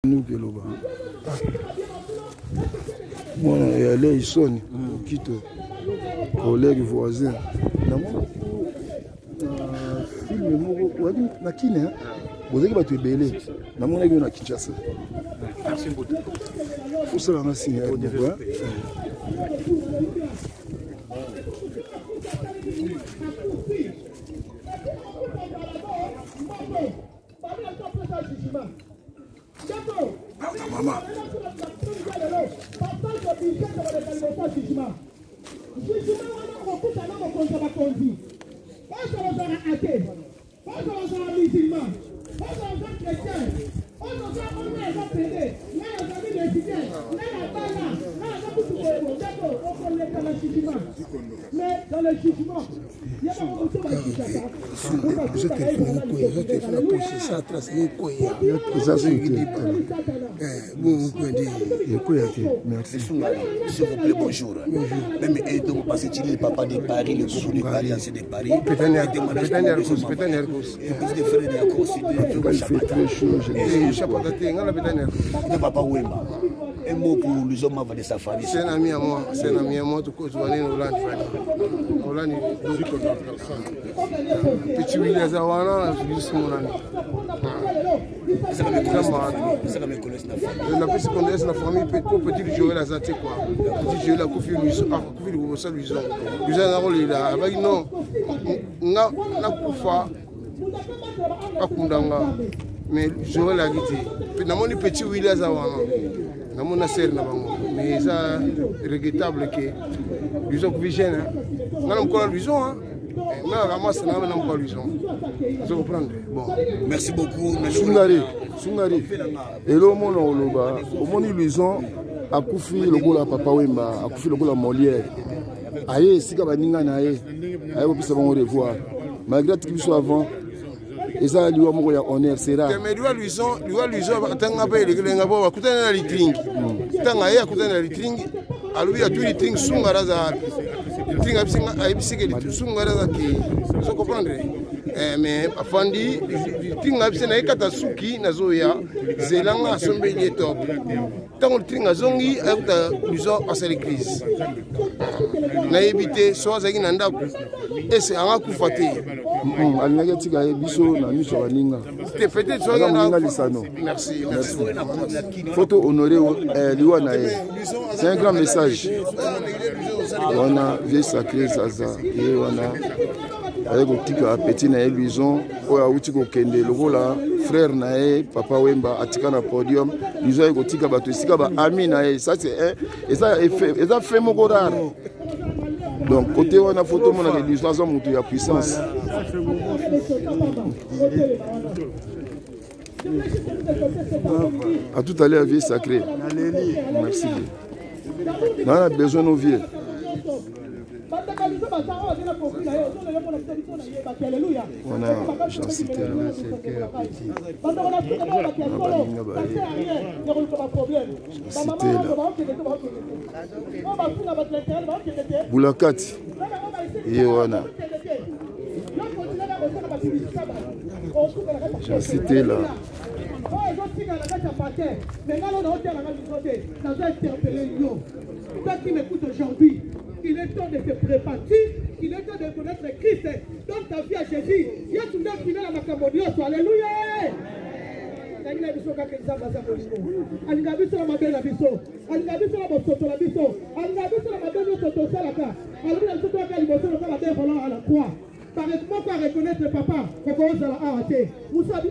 Nous que l'on va. Moi, il y a là, ils sonnent, quitte collègues voisins. Film, na Kine, vous avez battu belé. Na mon avis, na Kinshasa. Merci beaucoup. Faut ça la signer. Maman. Mais dans le jugement, il y a Merci. S'il vous plaît, bonjour. Même aidons parce que tu es le papa de Paris, le groupe de Paris, ancien de Paris. Il fait très chaud. Papa Wemba. Un mot pour les hommes de sa famille. C'est un ami à moi. C'est un ami à moi. Tout cas, je vais aller en Hollande. Petit William Zawana, je suis mon ami. Ça va me connaître la famille. La personne qu'on laisse la famille, petit jouer la zate quoi. Petit jouer la Kofi Luison, Kofi Luison, Luison. Luison a rôle là. Avec non, na kufa, akundanga. Mais jouer la guitare. Na mon petit William Zawana. Na mon asser na bango. Mais ça regrettable que Luison Kofi jeune. Na encore Luison hein. Na ramasse na encore Luison. Je comprends. Bon. Merci beaucoup. Sungari. Et le monde au Loba, au monde Luison a couffé le goût à Papa Wemba, a couffé le goût à Molière. Aïe, si Kabaninga naïe, aïe, on peut savoir revoir. Malgré tout ce qui soit avant, et ça, lui, on a honneur, c'est rare. Mais lui, Luison, tant que les gars, on va couper dans les tring. Tant que aïe, à couper dans les tring, à lui, à tous les tring, Sungaraza. Tring a bis que Sungaraza qui. Vous comprenez? Mais Fandi, tinga bisena ekata suki nazoya zelanga asombe top. Tant tinga zongi ayuta luzo asali crise. Na éviter soit zaki nanda et c'est anga kufate. Alinaga tika biso na miso baninga. Peut-être soit na lisano. Merci. Photo honoré liwana e. C'est un grand message. On a vie sacré Zaza et on a avec un petit na Luison oya uti ko kende lokola frère na Papa Wemba atika na podium Luison eko tika bato sika ba ami na ça c'est et ça fait moko rare. Donc côté on a photo mon na Luison za mutu ya puissance. À tout à l'heure vie sacrée. Merci. On a besoin de nos vieux. On a chancité Boulakati et on a chancité là. Toi qui m'écoutes aujourd'hui, il est temps de te préparer, il est temps de connaître Christ. Donne ta vie à Jésus. Il y a tout le monde qui est dans la Cameroun. Alléluia. Permettez-moi de reconnaître le papa, que vous allez arrêter. Vous savez,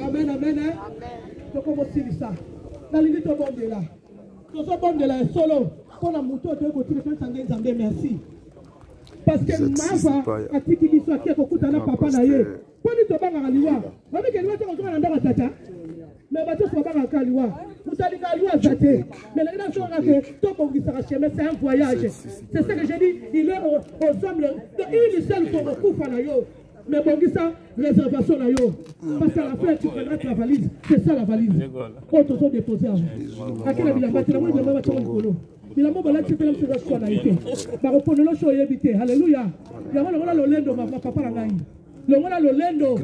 amen, amen. Donc, on va se ça. La limite au bon de là. Tout ce bon de là est solo. Pour la moto, tu veux merci. Parce que Mava a dit qu'il soit qui a beaucoup de papa naïe. Quand tu te bats à l'Iwa, on dit que nous sommes en train de tata. Mais tu sois pas à Kaliwa. Vous allez à Kaliwa, mais les gens sont ratés. Mais c'est un voyage. C'est ce que j'ai dit. Il est aux hommes. Il est seul pour le coup. Mais bon, ça, réservation là, parce qu'à la fin, tu prendras ta valise. C'est ça la valise. Quand tu as déposé avant. À quel avis la bâtiment, Bilamo balati pela mseza swa na ite. Baropono lo sho yebite. Hallelujah. Yango longola lolendo ma papa na ngai. Longola lolendo.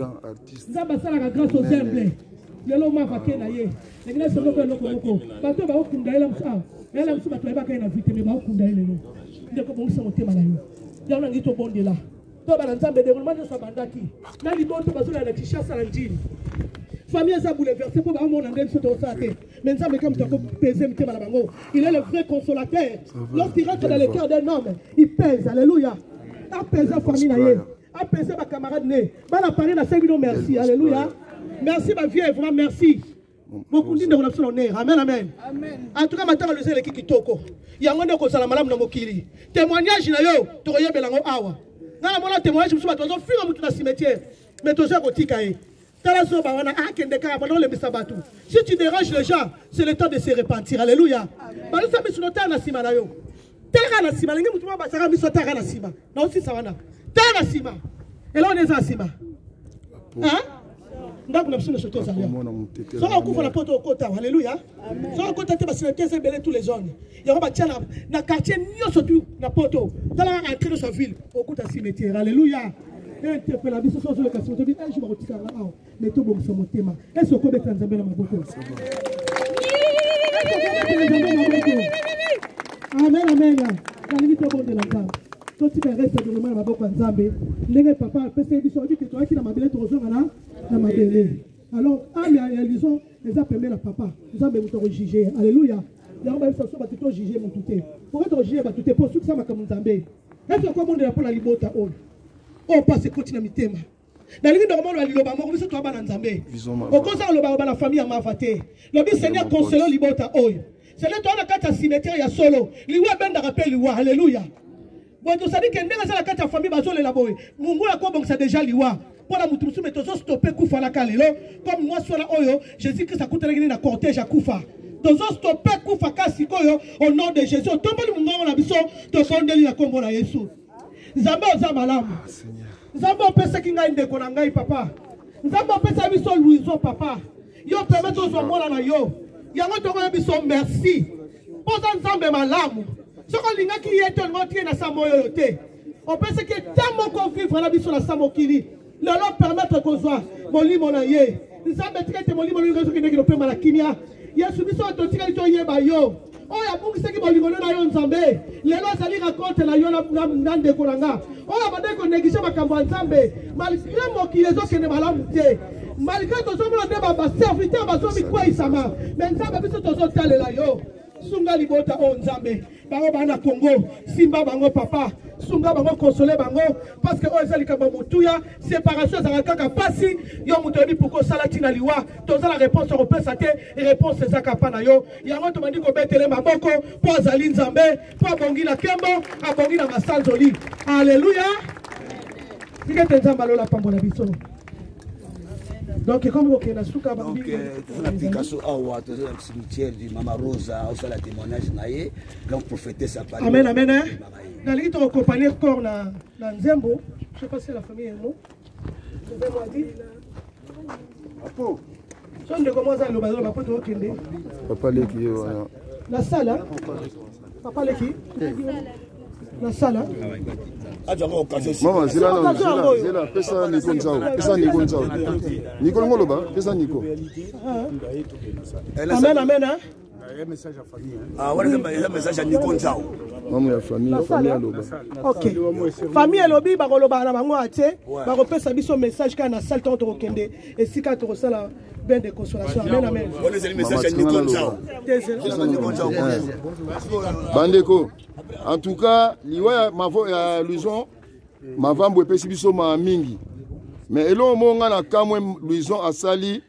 Nzamba sala ka grâce aux humbles. Lelo ma vake na ye. Ngina songo ko loko moko. Bato ba okunda ela msa. Ela msa bato ba ka na vite me ba okunda ele no. Ndeko bongisa motema na yo. Yango ngito bondela. To ba nzambe de ngoma so bandaki. Na liboto bazola na kishasa na njini. Famille a bouleversé pour avoir mon engagement sur sa tête. Mais ça, comme tu as pesé, il est le vrai consolateur. Lorsqu'il rentre dans le cœur d'un homme, il pèse. Alléluia. Apaise la famille. Apaise ma camarade. Bala parler dans 5 minutes. Merci. Alléluia. Merci ma vieille. Vraiment merci. Beaucoup de relations en air. Amen. Amen. En tout cas, maintenant, le zèle qui toko. Il y a un monde qui a malam na mokili. Témoignage na yo. Toroye belango awa. Na mona témoignage je me suis battu. On fuir au cimetière. Mais toujours au tikae. Si tu déranges les gens, c'est le temps de se repentir. Alléluia. Et là on est à Sima. Hein? Donc nous sommes sur la porte au côté. Alléluia. Sur le côté, tous les zones. Il y aura un quartier, surtout la porte. Dans la entrée de sa ville, au côté de cimetière. Alléluia. Interpelle la vie sur le question. Je dis, je vais retirer là. Mais tout le monde se monte. Est-ce que vous pouvez faire un zambé dans ma bouche? Amen, amen. La limite au bon de la femme. Quand tu restes de l'homme à ma bouche en zambé, les papas, parce que tu dis que tu as qui dans ma belle, tu rejoins dans ma belle. Alors, en réalisant, les a permis la papa. Nous avons été jugés. Alléluia. Il y a un peu de temps jugé mon touté. Pour être jugé, tu t'es pour ce que ça m'a comme zambé. Est-ce que comment on est pour la liberté? On passe continue à mitema. Dans le normalement le liloba mo biso to ba na nzambe. Au concert le ba la famille a mavate. Le bi Seigneur console libota oyo. C'est le temps na kata cimetière ya solo. Liwa benda rappel liwa. Alléluia. Bon to sadi ke ndenga sala kata famille ba solo la boy. Mungu la ko bongsa déjà liwa. Pour la mutu musu meto stopper kufa la kalelo. Comme moi soit la oyo, Jésus Christ a coûté na cortège à kufa. Tozo stopper kufa kasi koyo au nom de Jésus. Tomboli mungu na biso to fondeli na kombo na Yesu. Nzambe oza malamu. Nzambe opesa kinga ndeko na ngai papa. Nzambe opesa biso luizo papa. Yo permettre ozo mona na yo. Yango toko biso merci. Poza nzambe malamu. Soko linga ki yeto ngoti na samoyo yote. Opesa ke tamo ko vivre na biso na samokili. Lelo permettre kozwa molimo na ye. Nzambe tikete molimo na yo ki ndeko pema na kimia. Yesu biso to tikali to yeba yo. Oh ya bungi seki bolingono na yo nzambe lelo sali raconte na yo na ndeko nanga oh ya badeko negisha makambo nzambe malgré mokili ezokende malamu te malgré tozomona nde baserviteur bazomi kwa isama mais nzambe biso tozotalela yo sunga libota o nzambe bango bana Congo simba bango papa sunga bango consoler bango parce que o ezali kamba mutuya séparation za kaka pasi yo mutobi pourquoi salati na liwa toza la réponse européenne te réponse ezaka pa na yo yango to mandi ko betele maboko po azali nzambe po bongi na kembo abongi na masanzoli alléluia tikete nzamba lola pambo na biso. Donc, comme vous avez l'application de la cimetière du Mama Rosa, au la témoignage, donc prophéter sa parole. Amen, amen. Dans les temps, accompagné encore dans Nzembo, je ne sais pas si la famille est non. Vous avez moi dit. Papa Leki, la salle, hein? Papa Leki. La salle, hein? Maman, c'est là, pesa Nico Nzao, pesa Nico Nzao. Nico Ngoloba, pesa Nico. Amen, amen, hein? Un message à famille. Ah, ouais, un message à Nico Nzao. Maman, famille à Loba. Ok. Famille à Lobi, Baroloba, na bango atie, baropesa biso message quand na salle tant to kende et si quand to sala ben de consolation. Amen, amen. On est le message à Nico Nzao. Bandeko. En tout cas, liwa mavo ya Luison, mavambo epesi biso ma mingi. Mais elo monga na kamwe Luison asali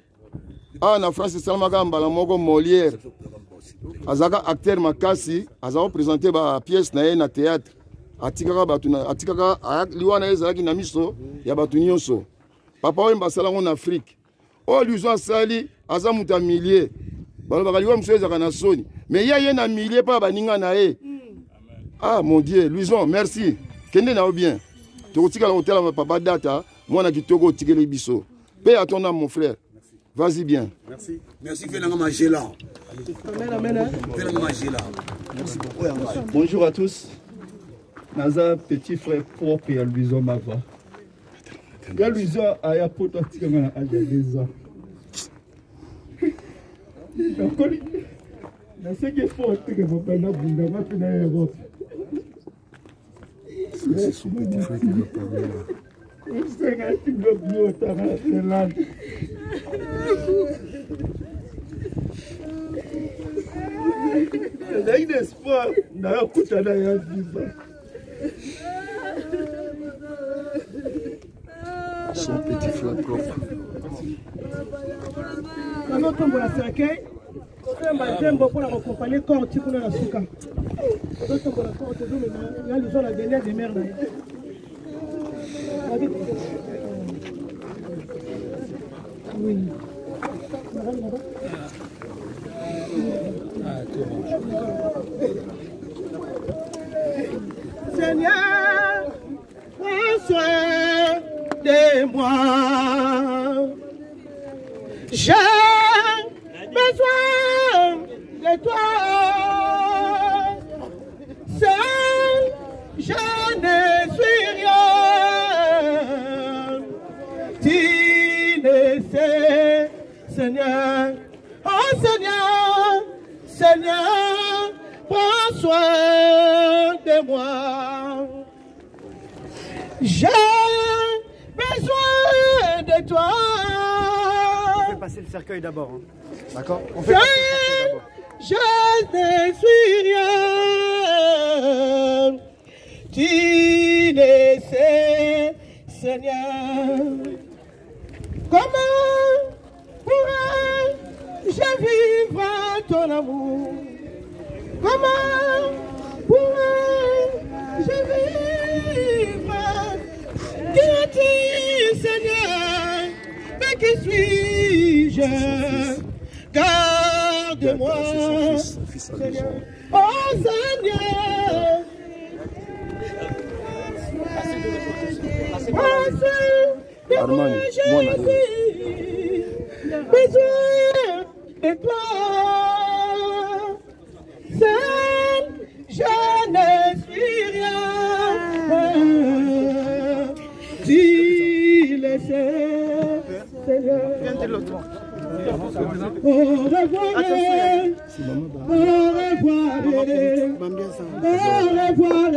na France salamaka mbala moko Molière. Azaka acteur makasi, azao présenter ba pièce na ye na théâtre. Atikaka batuna, atikaka liwa na ezalaki na miso ya batu nyonso. Papa wemba sala en Afrique. O Luison asali azamuta millier. Balobaka liwa mso ezaka na soni. Mais ye na millier pa baninga na ye. Ah mon Dieu, Luison, merci. Kende na bien. Tu retiens la hôtel à papa data, moi na kitoko tikele biso. Paix à ton âme mon frère. Vas-y bien. Merci. Merci, Félanga Magela. Merci beaucoup. Bonjour à tous. Naza, petit frère propre et à Louison Mava. Il y a Louison à Yapoto à 2 ans. C'est son petit frère qui va parler là. Son petit frère propre. Seigneur, prends soin de moi. J'ai besoin de toi. Seul, je ne suis rien. Tu le sais, Seigneur. Oh Seigneur, Seigneur, prends soin de moi. J'ai besoin de toi. On fait passer le cercueil d'abord. Hein. D'accord? On fait Seul, passer le cercueil d'abord. je ne suis rien. Tu le sais, Seigneur. Comment pourrais-je vivre ton amour? Comment pourrais-je vivre? Qui es-tu, Seigneur? Mais qui suis-je? Garde-moi, Seigneur. Oh Seigneur. Armani, moi, besoin de toi. Seul, je ne suis rien. Tu le sais, Seigneur. Au revoir. Au revoir. Au revoir.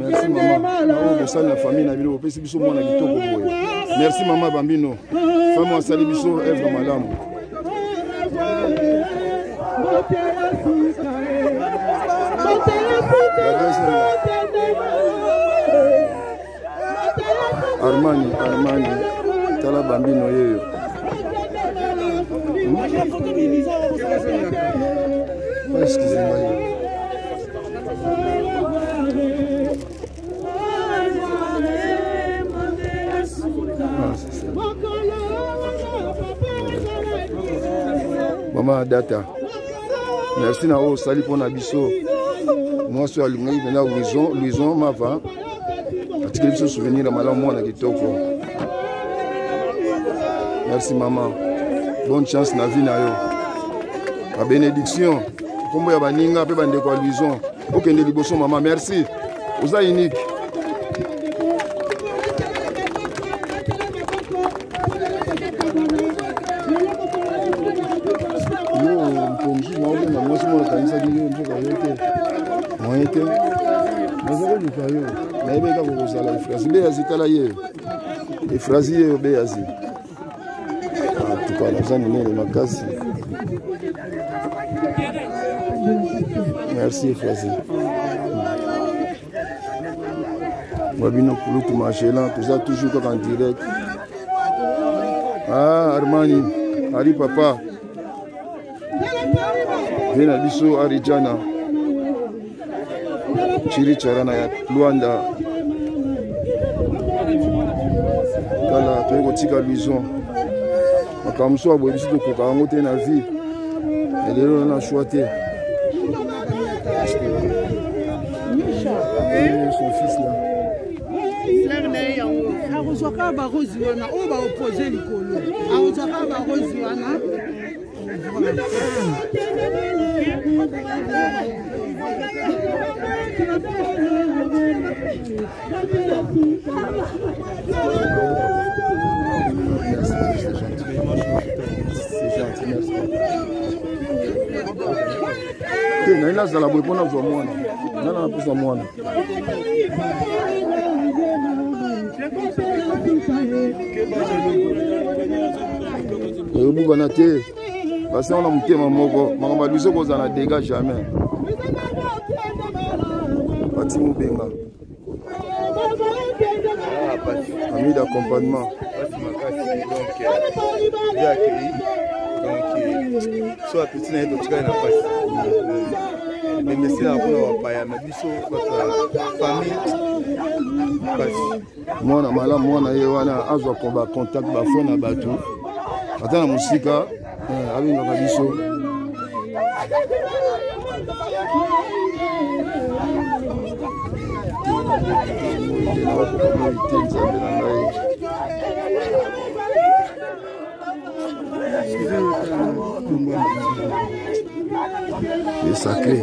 Merci maman. Ça la famille na bino opesi biso mwana kitoko boye. Merci maman Bambino. Femme wa sali biso Eve Malamu. Armani, tala Bambino yeyo. Excusez-moi. Maman Data, merci na o sali pona biso. Moi so alungi bena Louison Mava. Atikeli biso souvenir na malamu mwana kitoko. Merci maman. Bonne chance na vie na yo. La bénédiction. Kombo ya baninga pe bande kwa Louison. Okende liboso maman, merci. Oza unique. Merci Frazi. Wabino Kulutu Machelan, tout ça toujours en direct. Ah Armani, Ari Papa. Vena biso Arijana. Chiri Charana ya Luanda. Kala toyeko tika Louison. Makamso abo biso to koka ngo te na vie. Elelo na choité. Son fils là. fleur na ye yango akozwaka barozi wana oyo baopose likolo akozwaka barozi wana na ina zala boye mpona zwa mwana nana naposa mwana eyobubana te basi na motema moko makambo ya biso kozala na dega jamais bati mobenga ami d'accompagnement so apeti na ye totikali na pasi memesila mpona bapaya na biso famille pasi mwana malamu mwana ye wana azwa bacontact bafo na bato ata na mosika abengaka biso nzambe na ngai le sacré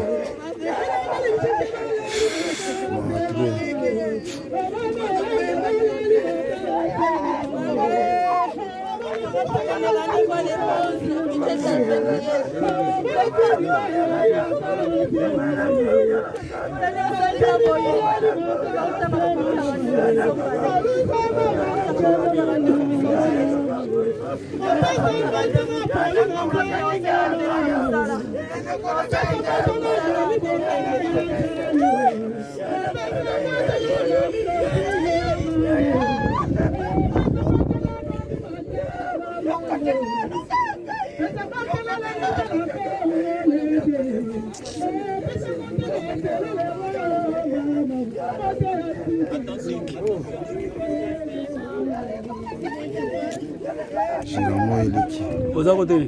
Généralement, il est qui? Aux à côté.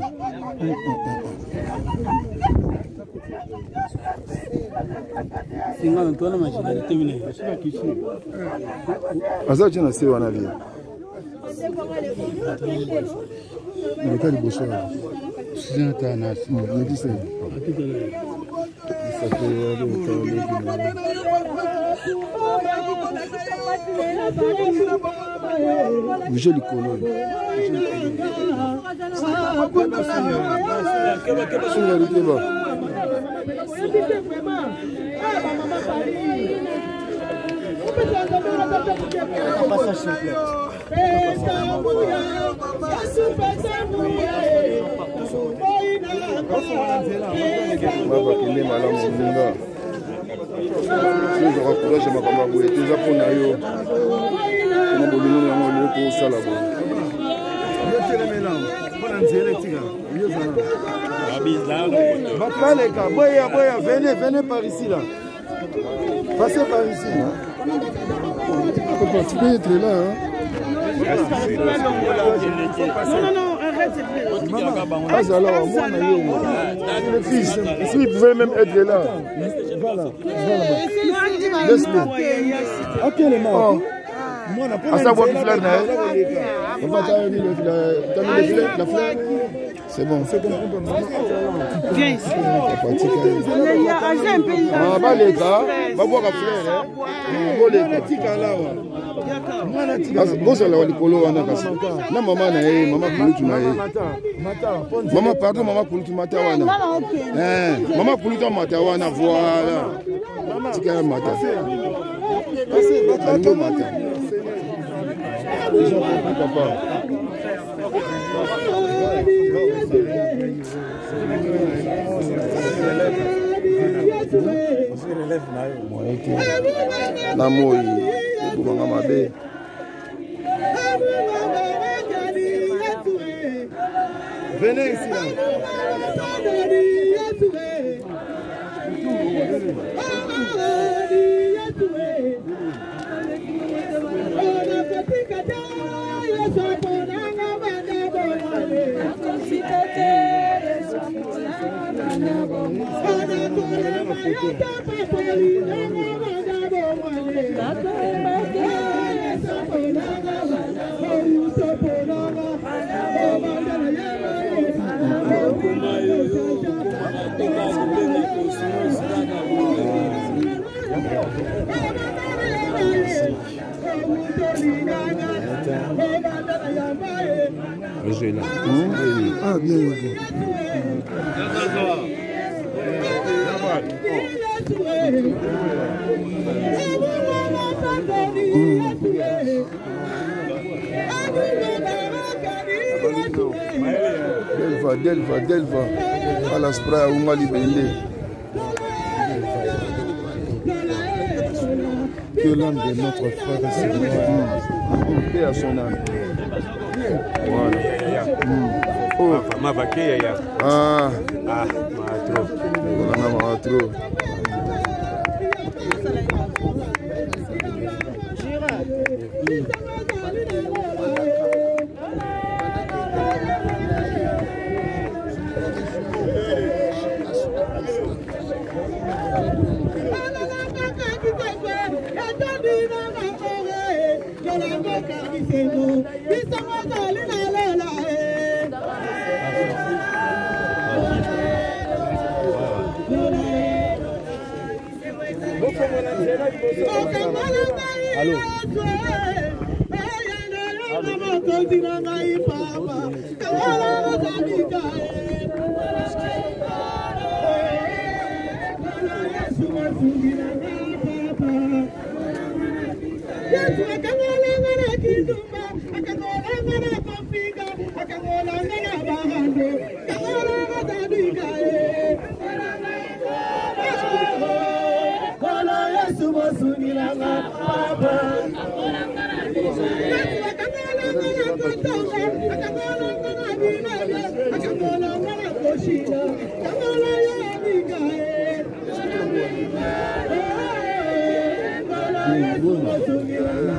C'est un peu la machine, elle est terminée. Asa tient à se wana via. Le cas du Bosso. C'est un tanas. Me dit ça. Ça fait Michel Icolo. Venez par ici là. Passez par ici. Tu peux être là. Hein? Non, arrête. Le fils, s'il pouvait même être là. Voilà. Laisse-le. À quel moment? À savoir la fleur, la fleur. C'est bon. Viens ici. Ah, bah les gars, va voir la fleur. Na maman na ye, maman kulutu na ye. Maman pardon, maman kulutu mata wana. Maman kulutu mata wana, voilà. Tika ya mata. Alingo mata. Déjà pour papa. Na moi, ebumanga mabe. Venez ici là. Ah, bien. Delva. À la spray, on va libérer. Que l'âme de notre frère est paix à son âme. Voilà. Oh. Ah. Trop. Allô.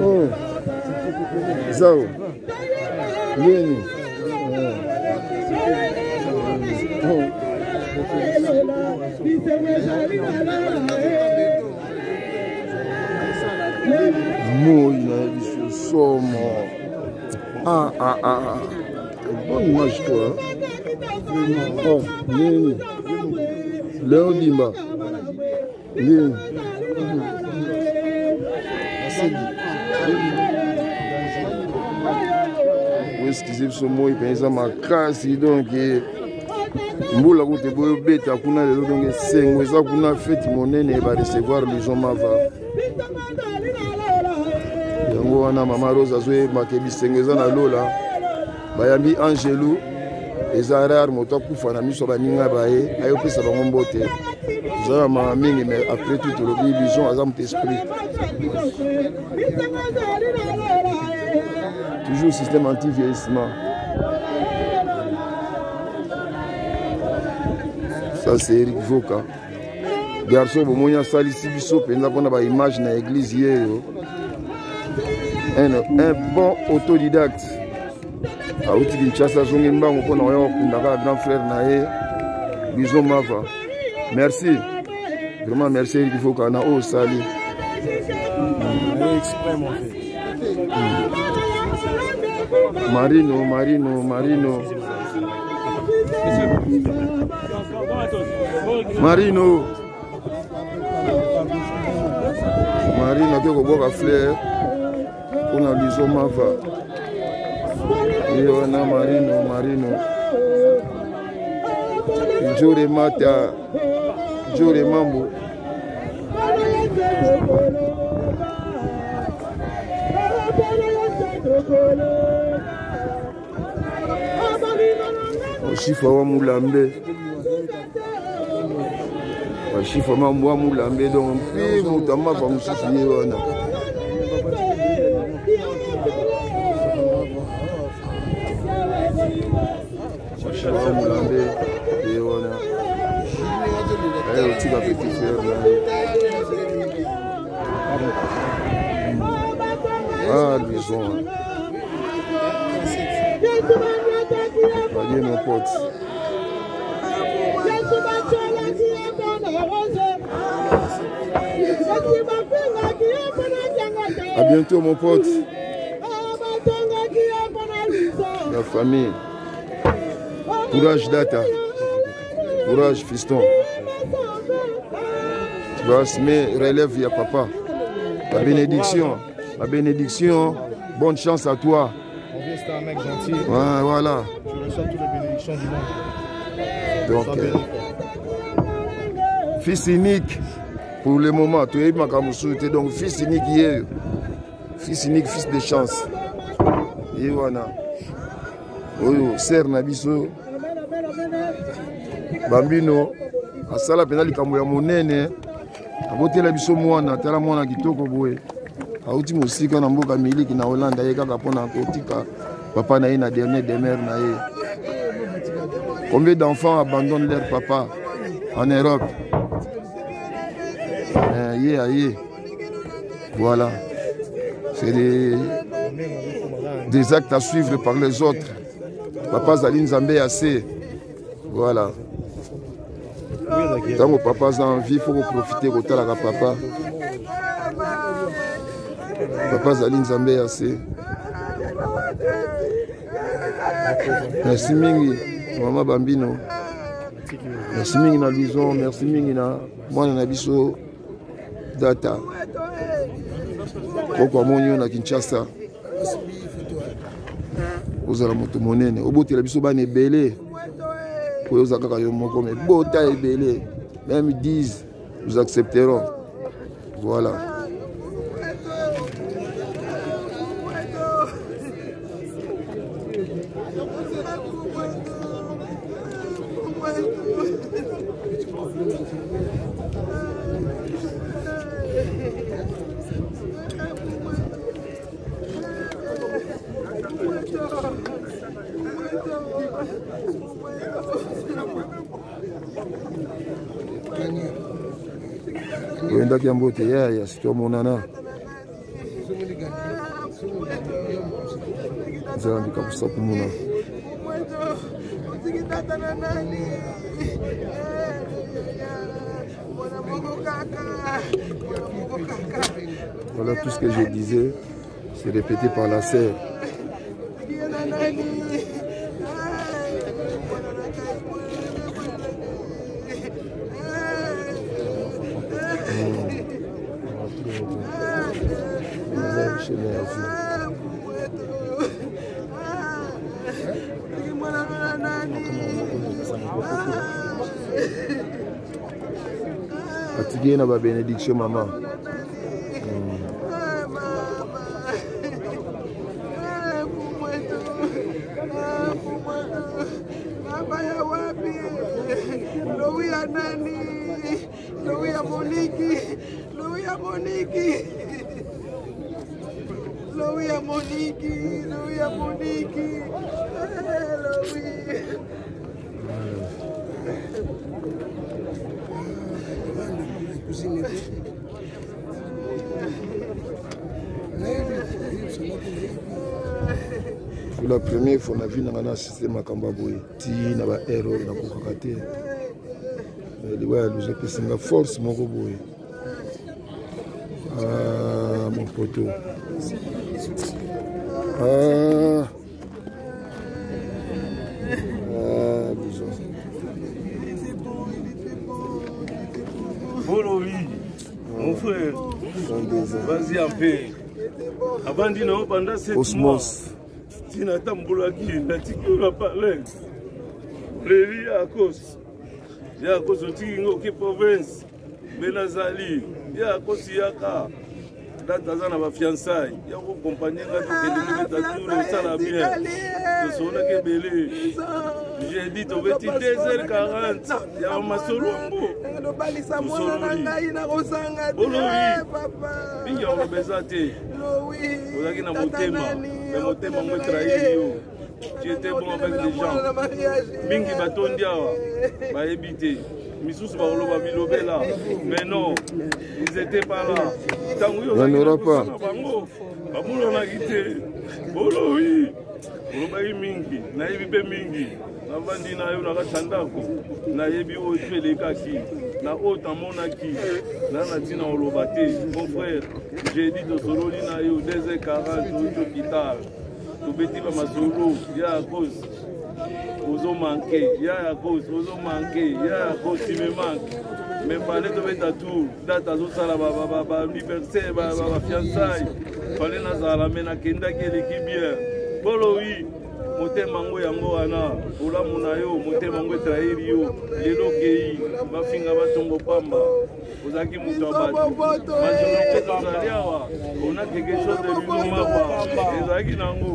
Oh, Zao. Yeni. Moi, somo. Bonne image, toi. Oh, Yeni. Léon Dimba. Yeni. Excusez ce mot, il ma casse donc Mboula kote boyo beta kuna lelo donc sengo eza kuna fête monene ba recevoir les gens mava. Yango wana mama Rose azoe makebi sengo eza na lola. Bayambi Angelou eza rare moto kufa na miso baninga bae ayo pesa bango mbote. Za mama mingi mais après tout le illusion azam esprit. Toujours système anti-vieillissement. Ça c'est Eric Voka. Garçon, bon, il y a ça ici, une image dans l'église hier. Un bon autodidacte. A outi Kinshasa, Zongimba, on peut avoir un grand frère Naé, Bison Mava. Merci. Vraiment merci Eric Voka. On a haut sali. Exprès, mon fait. Marino. Marino qui a un fleur pour la Bison Mava. Et on a Marino. Jure Mata, Jure Mambo. Chifa wa Moulambe. Chifa wa Moulambe donc puis Moutama va me soucier wana. Chifa wa Moulambe et wana. Ayo tika petit frère là. Ah Bison. Voyez mon pote. A bientôt mon pote. La famille. Courage Data. Courage fiston. Tu vas assumer relève, il y a papa. La bénédiction. La bénédiction, bonne chance à toi. On vient, c'est un mec gentil. Ouais, voilà. Je reçois toutes les bénédictions du monde. Donc, fils unique, pour le moment, tu es donc fils unique hier. Fils unique, fils de chance. Et voilà. Oyo, sœur Nabiso. Bambino. Asala pena likambo ya monene. Abotela biso mwana, tala mwana kitoko boye. Auti musika na mboka miliki na Hollande ye kaka pona kotika papa na ye na dernier demeure na ye. Combien d'enfants abandonnent leur papa en Europe? Voilà. C'est des actes à suivre par les autres. Papa Zaline Zambé assez. Voilà. Tant que papa a envie, il faut profiter de la papa. Papa Zaline Zambé assez. Merci Mingi, maman Bambino. Merci Mingi na Luison, merci Mingi na Mwana Nabiso Data. Pourquoi mon na Kinshasa? Ozala moto monene. Obotela biso bana ebele. Pour oza kaka yo moko mais bota ebele. Même 10 nous accepterons. Voilà. Wenda kiambote ya sito monana. Zambi kabusa kumuna. Voilà tout ce que je disais, c'est répété par la sœur. Fatigué na ba bénédiction maman. Pour la première fois, on a vu dans un système à Kambaboui. Si on a une erreur, on a beaucoup raté. Mais nous avons une force, mon robot. Ah, mon poteau. Ah, bisous. Bolovi, mon frère, vas-y un peu. Avant de nous pendant 7 mois, si nous avons boulaki, nous avons parlé. Lévi à cause. Il y a à cause de Tingo province, Benazali, il y a à cause de Yaka. Dans ma fiançailles, il y a une compagnie qui a tout le salarié. Je suis là belé. J'ai dit au 22h40, il y a un masolo en beau. Il y a un besate. Vous avez un motema. Le motema m'a trahi. J'étais bon avec les gens. Mingi batondiawa, ba éviter. Missous Barolo Bilobela. Mais non, ils n'étaient pas là. Il n'y en aura pas. On a quitté. Bolo, oui. Olobayi mingi, nayebi mingi. Navandi na yo na katandako. Nayebi o fele kaki. Na ota monaki. Na natina olobate. Mon frère, j'ai dit de sololi na yo 2h40 au hôpital. To beti ba masolo, ya à cause. Ozo manqué, ya à cause, ozo manqué, ya à cause tu me manques. mais fallait tomber tout date azosala anniversaire fiançailles fallait nazala mais nakendaki eleki bien bolo oui motema ngo yango wana olamu na yo motema ngo etrahiri yo lelo kei bafinga batongo pamba ozalaki moto ya bato majorité tozali awa on a quelque chose de lumumaba ezalaki nango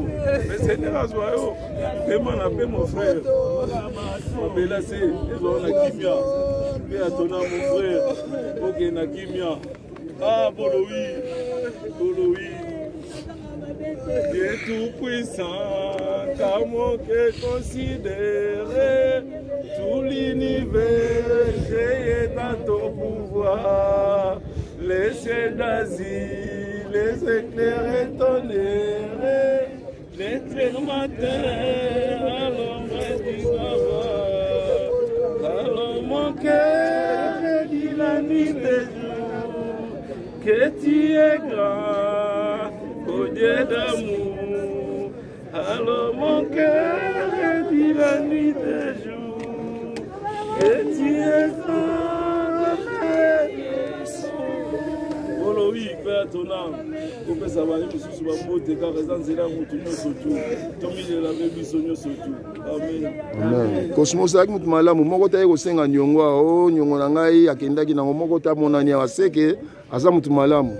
mais seigneur azwa yo pema na pe mon frère mabela se ezwa na kimia mpe atona mon frère oke na kimia ah bolowi Dieu tout-puissant, car mon cœur considéré tout l'univers, j'ai dans ton pouvoir, les cieux d'Asie, les éclairs étonnés, les traits matin, à l'ombre du soir, alors mon cœur dit la nuit des jours, que tu es grand. Oh Dieu d'amour, alors mon cœur dit la nuit des jours, que tu es grand. Oh oui, Père ton âme, pour que ça va aller, monsieur, sur ma beauté, car les enseignants ont tout surtout, Tommy de la baby sonio surtout. Amen. Amen. Cosmos avec mutu malamu, moko taye ko senga nyongwa, oh nyongo na ngai akendaki na moko ta monani aseke, aza mutu malamu.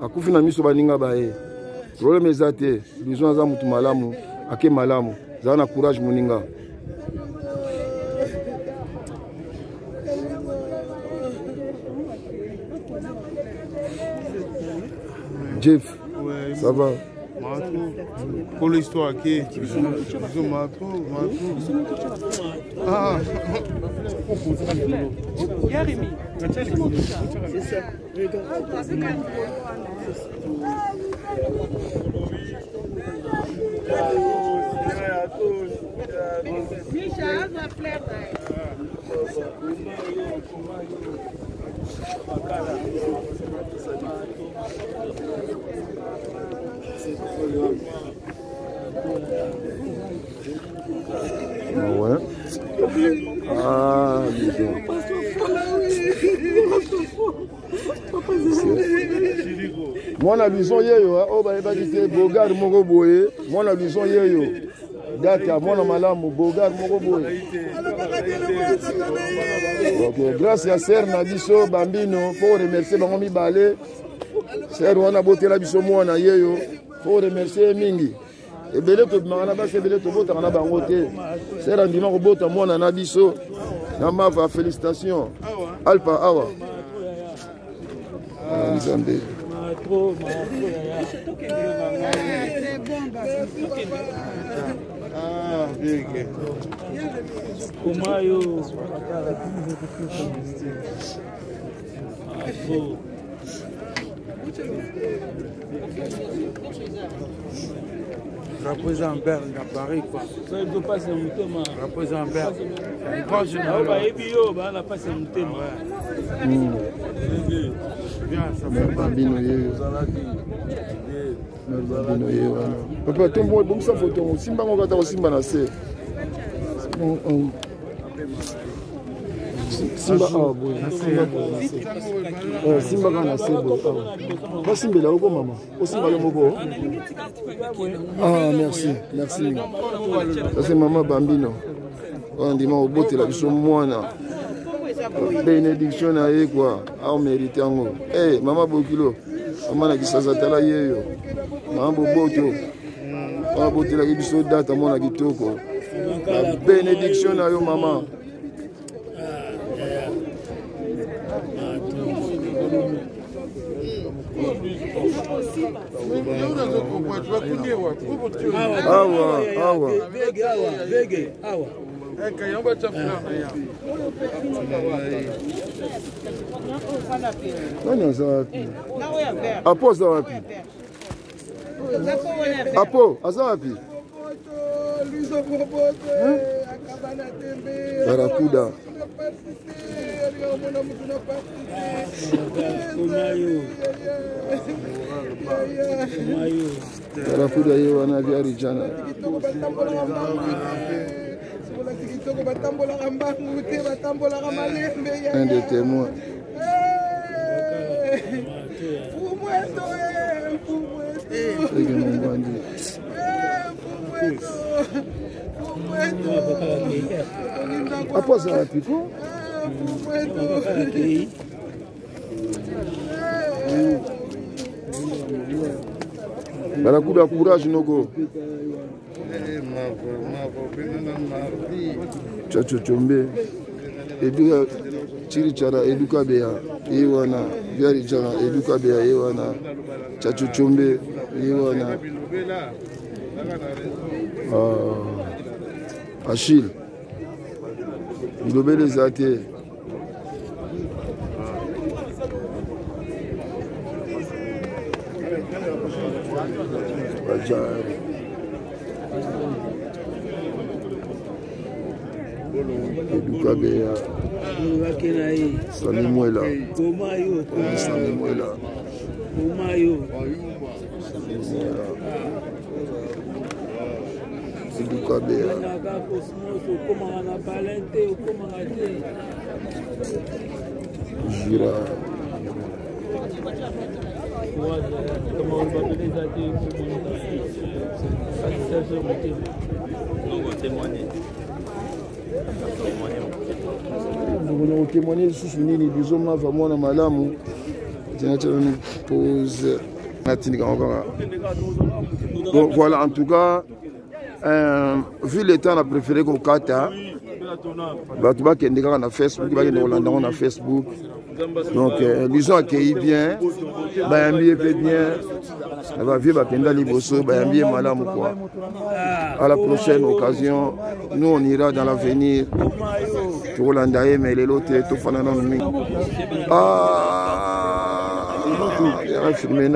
Akufi na miso baninga bae problème ezate besoin za mutu malamu ake malamu za na courage moninga Jeff ouais, ça va pour l'histoire qui est ah Jérémy c'est ça Micha, ma fleur ah ouais ah mwana luson yeyo o bayebaki te bogar moko boye mwana luson yeyo data mwana malamu bogar moko boye ok grâce ya ser na biso bambino faut remercier bango mibale ser wana botela biso mwana yeyo faut remercier mingi ebele tobimaka na basi ebele tobotaka na bango te ser andima kobota mwana na biso na mava félicitation alpa awa nzambe ah bien Kumayo représentant Berne à Paris quoi. Ça il faut passer un mutema. Représentant Berne. Grand général. Ba ebio ba na passer un mutema. Bien ça fait bambino yeyo bambino yeyo papa tombo bomsa photo simba ngo kata simba na se simba ah boy simba kana se boy ba simbela uko mama o simba yo moko ah merci ça c'est maman bambino on dit ma obotela biso mwana bénédiction na ye quoi a mérité yango eh mama bokilo mama na kisasa tala yeyo mama boboto mama botela biso data mona kitoko la bénédiction na yo mama awa nani aza wapi apo aza wapi apo aza wapi barakuda barakuda ye wana vyari jana Un des témoins. Après ça va piquer. La coup de courage, Nogo. Chacho Chombe. Eduka Chirichara, Eduka Bea, Iwana, Viari Chara, Eduka Bea, Iwana, Chacho Chombe, Iwana. Achille. Il obéit les athées. Eduka Bea. Salimwela. Salimwela. Eduka Bea. Gira. Nous témoigner sous nini bizoma vraiment malamu pose. Donc voilà, en tout cas, vu le temps, on a préféré qu'on kata. Tu vas sur Facebook, tu vas sur Facebook. Donc, ils ont accueilli bien. Bayambi fait bien. Elle va vivre à Liboso, Bayambi est malade ou quoi. À la prochaine occasion, nous on ira dans l'avenir. Pour l'Andaï, mais les lotés, tout fanana. Ah, il a filmé.